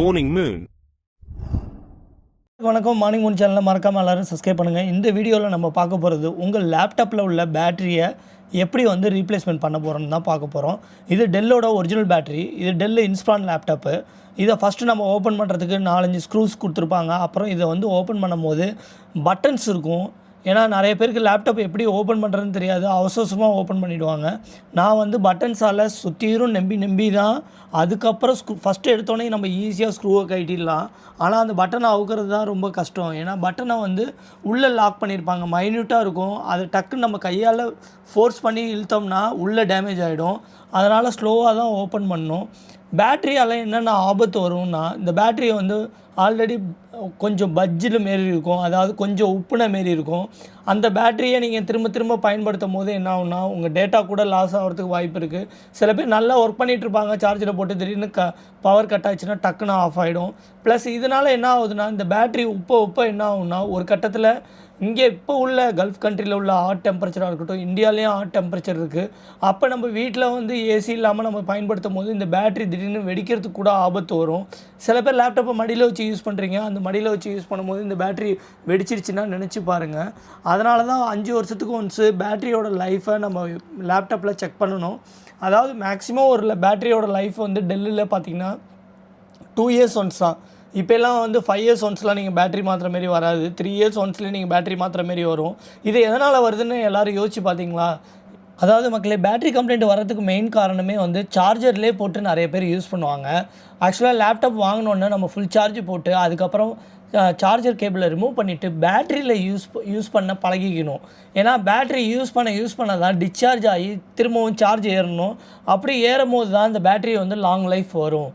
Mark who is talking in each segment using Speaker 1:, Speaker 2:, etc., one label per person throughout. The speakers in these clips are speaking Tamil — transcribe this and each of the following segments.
Speaker 1: Morning Moon.
Speaker 2: வணக்கம். மார்னிங் மூன் சேனலை மறக்காமல் எல்லோரும் சப்ஸ்கிரைப் பண்ணுங்கள். இந்த வீடியோவில் நம்ம பார்க்க போகிறது உங்கள் லேப்டாப்பில் உள்ள பேட்டரியை எப்படி ரீப்ளேஸ்மெண்ட் பண்ண போகிறோம்னு தான் பார்க்க போகிறோம். இது டெல்லோட ஒரிஜினல் பேட்டரி. இது டெல் இன்ஸ்பான் லேப்டாப்பு. இதை ஃபஸ்ட்டு நம்ம ஓப்பன் பண்ணுறதுக்கு 4-5 ஸ்க்ரூஸ் கொடுத்துருப்பாங்க. அப்புறம் இதை ஓப்பன் பண்ணும் போது பட்டன்ஸ் இருக்கும். ஏன்னா நிறைய பேருக்கு லேப்டாப் எப்படி ஓப்பன் பண்ணுறதுன்னு தெரியாது, அவசரமாக ஓப்பன் பண்ணிவிடுவாங்க. நான் பட்டன்ஸால் சுற்றிரும் நம்பி தான் அதுக்கப்புறம் ஃபஸ்ட்டு எடுத்தோடனே நம்ம ஈஸியாக ஸ்க்ரூவை கட்டிடலாம். ஆனால் அந்த பட்டனை அவுக்கிறது தான் ரொம்ப கஷ்டம். ஏன்னா பட்டனை உள்ளே லாக் பண்ணியிருப்பாங்க, மைன்யூட்டாக இருக்கும். அது டக்குன்னு நம்ம கையால் ஃபோர்ஸ் பண்ணி இழுத்தோம்னா உள்ளே டேமேஜ் ஆகிடும். அதனால் ஸ்லோவாக தான் ஓப்பன் பண்ணணும். பேட்டரியால் என்னென்ன ஆபத்து வரும்னா, இந்த பேட்டரியை ஆல்ரெடி கொஞ்சம் பட்ஜில் மாரி இருக்கும், அதாவது கொஞ்சம் உப்புன மாரி இருக்கும். அந்த பேட்டரியை நீங்கள் திரும்ப பயன்படுத்தும் போது என்ன ஆகும்னா, உங்கள் டேட்டா கூட லாஸ் ஆகிறதுக்கு வாய்ப்பு இருக்குது. சில பேர் நல்லா ஒர்க் பண்ணிகிட்ருப்பாங்க, சார்ஜரை போட்டு திடீர்னு பவர் கட் ஆச்சுன்னா டக்குன்னு ஆஃப் ஆகிடும். ப்ளஸ் இதனால் என்ன ஆகுதுன்னா, இந்த பேட்டரி உப்ப என்ன ஆகும்னா, ஒரு கட்டத்தில் இங்கே இப்போ உள்ள கல்ஃப் கண்ட்ரியில் உள்ள ஹாட் டெம்பரேச்சராக இருக்கட்டும், இந்தியாவிலேயும் ஹாட் டெம்பரேச்சர் இருக்குது. அப்போ நம்ம வீட்டில் ஏசி இல்லாமல் நம்ம பயன்படுத்தும் போது இந்த பேட்டரி திடீர்னு வெடிக்கிறதுக்கு கூட ஆபத்து வரும். சில பேர் லேப்டாப்பை மடியில் வச்சு யூஸ் பண்ணுறீங்க, அந்த மடியில் வச்சு யூஸ் பண்ணும்போது இந்த பேட்டரி வெடிச்சிருச்சுன்னா நினச்சி பாருங்கள். அதனால தான் 5 வருஷத்துக்கு ஒன்ஸு பேட்டரியோட லைஃப்பை நம்ம லேப்டாப்பில் செக் பண்ணணும். அதாவது மேக்ஸிமம் ஒரு பேட்டரியோட லைஃப் டெல்லில் பார்த்திங்கன்னா 2 இயர்ஸ் ஒன்ஸ் தான். இப்போல்லாம் 5 இயர்ஸ் ஒன்ஸ்லாம் நீங்கள் பேட்டரி மாற்றுற மாரி வராது. 3 இயர்ஸ் ஒன்ஸ்லேயே நீங்கள் பேட்டரி மாற்றுற மாரி வரும். இது எதனால் வருதுன்னு எல்லோரும் யோசிச்சு பார்த்தீங்களா? அதாவது மக்களே, பேட்டரி கம்ப்ளைண்ட் வரதுக்கு மெயின் காரணமே சார்ஜர்லேயே போட்டு நிறைய பேர் யூஸ் பண்ணுவாங்க. ஆக்சுவலாக லேப்டாப் வாங்கினோன்னே நம்ம ஃபுல் சார்ஜ் போட்டு அதுக்கப்புறம் சார்ஜர் கேபிளை ரிமூவ் பண்ணிவிட்டு பேட்டரியில் யூஸ் பண்ண பழகிக்கணும். ஏன்னா பேட்டரி யூஸ் பண்ண தான் டிஸ்சார்ஜ் ஆகி திரும்பவும் சார்ஜ் ஏறணும். அப்படி ஏறும் போது தான் இந்த பேட்டரி லாங் லைஃப் வரும்.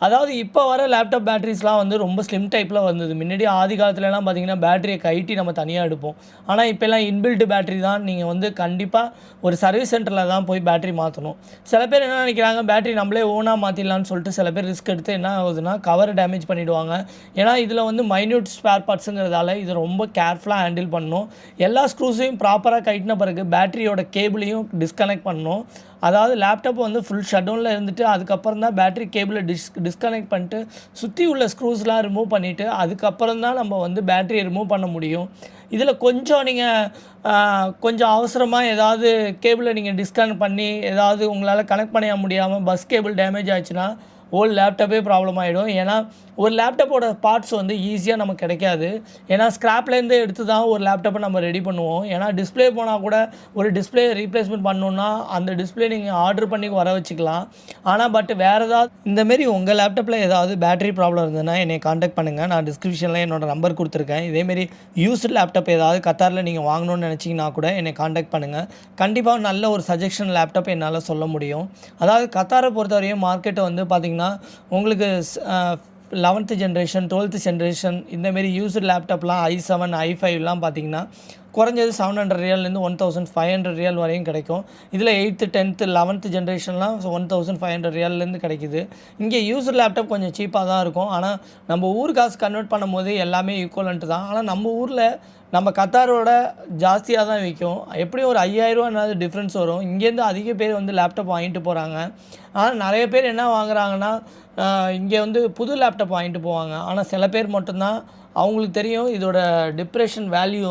Speaker 2: அதாவது இப்போ வர லேப்டாப் பேட்டரிஸ்லாம் ரொம்ப ஸ்லிம் டைப்பில் வந்தது. முன்னாடி ஆதி காலத்துலலாம் பார்த்திங்கன்னா பேட்டரியை கைட்டி நம்ம தனியாக எடுப்போம். ஆனால் இப்போல்லாம் இன்பில்ட் பேட்டரி தான். நீங்கள் கண்டிப்பாக ஒரு சர்வீஸ் சென்டரில் தான் போய் பேட்டரி மாற்றணும். சில பேர் என்ன நினைக்கிறாங்க, பேட்டரி நம்மளே ஓனாக மாற்றிடலான்னு சொல்லிட்டு சில பேர் ரிஸ்க் எடுத்து என்ன ஆகுதுன்னா கவரை டேமேஜ் பண்ணிவிடுவாங்க. ஏன்னா இதில் மைன்யூட் ஸ்பேர் பார்ட்ஸுங்கிறதால இதை ரொம்ப கேர்ஃபுல்லாக ஹேண்டில் பண்ணணும். எல்லா ஸ்க்ரூஸையும் ப்ராப்பராக கைட்டின பிறகு பேட்டரியோட கேபிளையும் டிஸ்கனெக்ட் பண்ணணும். அதாவது லேப்டாப் ஃபுல் ஷட்டவுனில் இருந்துட்டு அதுக்கப்புறம் தான் பேட்டரி கேபிளை டிஸ்கனெக்ட் பண்ணிட்டு சுற்றி உள்ள ஸ்க்ரூஸ்லாம் ரிமூவ் பண்ணிவிட்டு அதுக்கப்புறம் தான் நம்ம பேட்டரியை ரிமூவ் பண்ண முடியும். இதில் கொஞ்சம் நீங்கள் கொஞ்சம் அவசரமாக ஏதாவது கேபிளை நீங்கள் டிஸ்கனெக்ட் பண்ணி ஏதாவது உங்களால் கனெக்ட் பண்ண முடியாமல் பஸ் கேபிள் டேமேஜ் ஆச்சுன்னா ஓல்டு லேப்டாப்பே ப்ராப்ளம் ஆகிடும். ஏன்னா ஒரு லேப்டாப்போட பார்ட்ஸ் ஈஸியாக நமக்கு கிடைக்காது. ஏன்னா ஸ்க்ராப்லேருந்து எடுத்து தான் ஒரு லேப்டாப்பை நம்ம ரெடி பண்ணுவோம். ஏன்னா டிஸ்பிளே போனால் கூட ஒரு டிஸ்பிளே ரீப்ளேஸ்மெண்ட் பண்ணணுன்னா அந்த டிஸ்பிளே நீங்கள் ஆர்டர் பண்ணி வர வச்சுக்கலாம். ஆனால் வேறு ஏதாவது இந்தமாரி உங்கள் லேப்டாப்பில் ஏதாவது பேட்டரி ப்ராப்ளம் இருந்ததுன்னா என்னை காண்டாக்ட் பண்ணுங்கள். நான் டிஸ்கிரிப்ஷனில் என்னோடய நம்பர் கொடுத்துருக்கேன். இதேமாரி யூஸ்டு லேப்டாப் ஏதாவது கத்தாரில் நீங்கள் வாங்கணும்னு நினச்சிங்கன்னா கூட என்னை காண்டாக்ட் பண்ணுங்கள். கண்டிப்பாக நல்ல ஒரு சஜஷன் லேப்டாப் என்னால் சொல்ல முடியும். அதாவது கத்தாரை பொறுத்தவரையும் மார்க்கெட்டை பார்த்திங்கன்னா உங்களுக்கு 11th ஜென்ரேஷன் 12th ஜென்ரேஷன் இந்தமாரி யூஸ்டு லேப்டாப்லாம் i7 i5லாம் பார்த்திங்கன்னா குறைஞ்சது $700 $1,500 வரையும் கிடைக்கும். இதில் 8th 10th 11th ஜென்ரேஷன்லாம் $1,500 கிடைக்குது. இங்கே யூஸ்டு லேப்டாப் கொஞ்சம் சீப்பாக தான் இருக்கும். ஆனால் நம்ம ஊர் காசு கன்வெர்ட் பண்ணும்போது எல்லாமே ஈக்குவலன்ட்டு தான். ஆனால் நம்ம ஊரில் நம்ம கத்தாரோட ஜாஸ்தியாக தான் விற்கும். எப்படியும் ஒரு $5,000 டிஃப்ரென்ஸ் வரும். இங்கேருந்து அதிக பேர் லேப்டாப் வாங்கிட்டு போகிறாங்க. ஆனால் நிறைய பேர் என்ன வாங்குறாங்கன்னா, இங்கே புது லேப்டாப் வாங்கிட்டு போவாங்க. ஆனால் சில பேர் மட்டும்தான் அவங்களுக்கு தெரியும் இதோட டிப்ரெஷன் வேல்யூ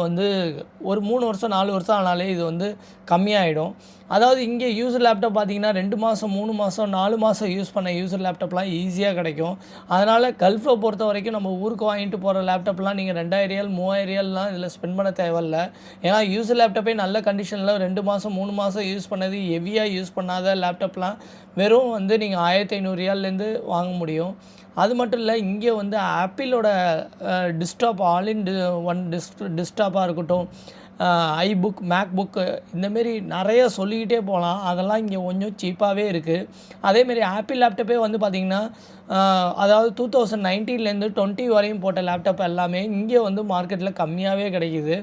Speaker 2: ஒரு 3 வருஷம் 4 வருஷம் ஆனாலே இது கம்மியாகிடும். அதாவது இங்கே யூஸர் லேப்டாப் பார்த்திங்கன்னா 2 மாதம் 3 மாதம் 4 மாதம் யூஸ் பண்ண யூஸர் லேப்டாப்லாம் ஈஸியாக கிடைக்கும். அதனால் கல்ஃபில் பொறுத்த வரைக்கும் நம்ம ஊருக்கு வாங்கிட்டு போகிற லேப்டாப்லாம் நீங்கள் $2,000 $3,000லாம் இதில் ஸ்பெண்ட் பண்ண தேவையில்லை. ஏன்னா யூஸர் லேப்டாப்பே நல்ல கண்டிஷனில் 2 மாதம் 3 மாதம் யூஸ் பண்ணது ஹெவியாக யூஸ் பண்ணாத லேப்டாப்லாம் வெறும் நீங்கள் $1,500 வாங்க முடியும். அது மட்டும் இல்லை, இங்கே ஆப்பிளோட டிஸ்க்டாப் ஆல் இன் ஒன் டிஸ்க்டாப்பாக இருக்கட்டும், ஐபுக் மேக்புக்கு இந்தமாரி நிறைய சொல்லிக்கிட்டே போகலாம். அதெல்லாம் இங்கே கொஞ்சம் சீப்பாகவே இருக்குது. அதேமாரி ஆப்பிள் லேப்டாப்பே பார்த்திங்கன்னா அதாவது 2019 20 வரையும் போட்ட லேப்டாப் எல்லாமே இங்கே மார்க்கெட்டில் கம்மியாகவே கிடைக்கிது.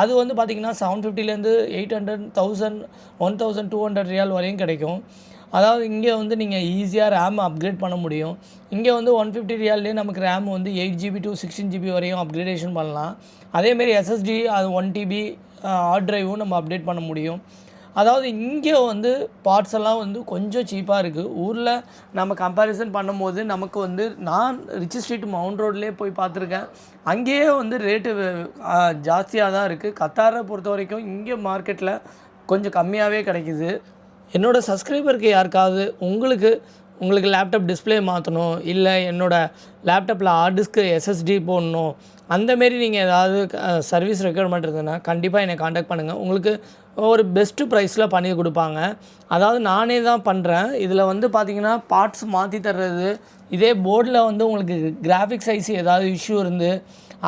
Speaker 2: அது பார்த்திங்கன்னா $750 $800 $1,000 $1,200 வரையும் கிடைக்கும். அதாவது இங்கே நீங்கள் ஈஸியாக ரேம் அப்கிரேட் பண்ண முடியும். இங்கே $150 நமக்கு ரேம் 8GB to 16GB வரையும் அப்கிரேடேஷன் பண்ணலாம். அதேமாரி SSD அது 1 TB ஹார்ட் ட்ரைவும் நம்ம அப்டேட் பண்ண முடியும். அதாவது இங்கே வந்து பார்ட்ஸ் எல்லாம் வந்து கொஞ்சம் சீப்பாக இருக்குது. ஊரில் நம்ம கம்பேரிசன் பண்ணும்போது நமக்கு வந்து நான் ரிச் ஸ்ட்ரீட் மவுண்ட் ரோட்லேயே போய் பார்த்துருக்கேன். அங்கேயே வந்து ரேட்டு ஜாஸ்தியாக தான் இருக்குது. கத்தாரை பொறுத்த வரைக்கும் இங்கே மார்க்கெட்டில் கொஞ்சம் கம்மியாகவே கிடைக்கிது. என்னோடய சப்ஸ்கிரைபருக்கு யாருக்காவது உங்களுக்கு லேப்டாப் டிஸ்பிளே மாற்றணும், இல்லை என்னோடய லேப்டாப்பில் ஹார்ட் டிஸ்க்கு எஸ்எஸ்டி போடணும், அந்தமாரி நீங்கள் ஏதாவது சர்வீஸ் ரெக்யர்மெண்ட் இருந்ததுன்னா கண்டிப்பாக என்னை காண்டாக்ட் பண்ணுங்கள். உங்களுக்கு ஒரு பெஸ்ட்டு ப்ரைஸில் பண்ணி கொடுப்பாங்க. அதாவது நானே தான் பண்ணுறேன். இதில் வந்து பார்த்திங்கன்னா பார்ட்ஸ் மாற்றி தர்றது, இதே போர்டில் வந்து உங்களுக்கு கிராஃபிக்ஸ் ஐசி ஏதாவது இஷ்யூ இருந்து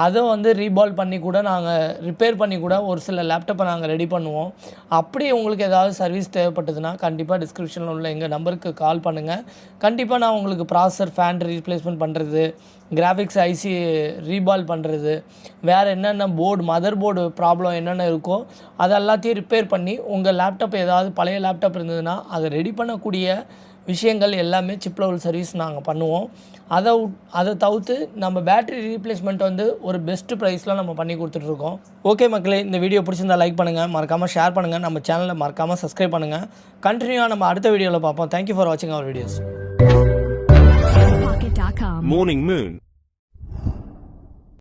Speaker 2: அதை வந்து ரீபால் பண்ணி கூட நாங்கள் ரிப்பேர் பண்ணி கூட ஒரு சில லேப்டாப்பை நாங்கள் ரெடி பண்ணுவோம். அப்படி உங்களுக்கு ஏதாவது சர்வீஸ் தேவைப்பட்டதுன்னா கண்டிப்பாக டிஸ்கிரிப்ஷனில் உள்ள எங்கள் நம்பருக்கு கால் பண்ணுங்கள். கண்டிப்பாக நான் உங்களுக்கு ப்ராசஸர் ஃபேன் ரீப்ளேஸ்மெண்ட் பண்ணுறது, கிராஃபிக்ஸ் ஐசி ரீபால் பண்ணுறது, வேறு என்னென்ன மதர் போர்டு ப்ராப்ளம் என்னென்ன இருக்கோ அது எல்லாத்தையும் ரிப்பேர் பண்ணி உங்கள் லேப்டாப் ஏதாவது பழைய லேப்டாப் இருந்ததுன்னா அதை ரெடி பண்ணக்கூடிய விஷயங்கள் எல்லாமே சிப் லெவல் சர்வீஸ் நாங்கள் பண்ணுவோம். அதை தவிர்த்து நம்ம பேட்டரி ரீப்ளேஸ்மெண்ட் வந்து ஒரு பெஸ்ட்டு ப்ரைஸில் நம்ம பண்ணி கொடுத்துட்ருக்கோம். ஓகே மக்களே, இந்த வீடியோ பிடிச்சிருந்தா லைக் பண்ணுங்கள், மறக்காமல் ஷேர் பண்ணுங்கள், நம்ம சேனலை மறக்காமல் சப்ஸ்கிரைப் பண்ணுங்கள். கண்டினியூவாக நம்ம அடுத்த வீடியோவில் பார்ப்போம். தேங்க்யூ ஃபார் வாட்சிங் அவர் வீடியோஸ்.
Speaker 1: Morning Moon.